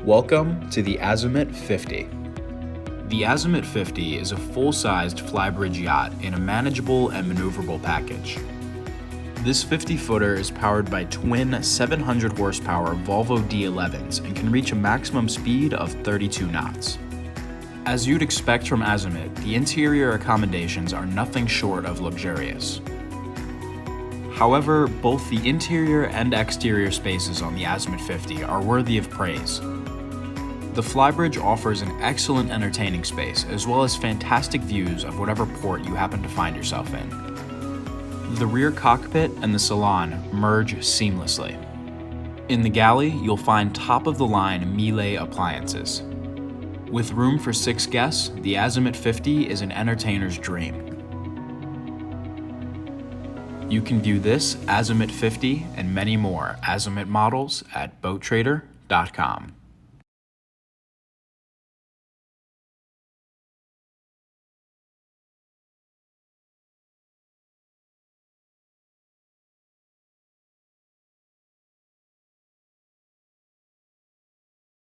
Welcome to the Azimut 50. The Azimut 50 is a full-sized flybridge yacht in a manageable and maneuverable package. This 50-footer is powered by twin 700 horsepower Volvo D11s and can reach a maximum speed of 32 knots. As you'd expect from Azimut, the interior accommodations are nothing short of luxurious. However, both the interior and exterior spaces on the Azimut 50 are worthy of praise. The flybridge offers an excellent entertaining space as well as fantastic views of whatever port you happen to find yourself in. The rear cockpit and the salon merge seamlessly. In the galley, you'll find top-of-the-line Miele appliances. With room for 6 guests, the Azimut 50 is an entertainer's dream. You can view this Azimut 50 and many more Azimut models at boattrader.com.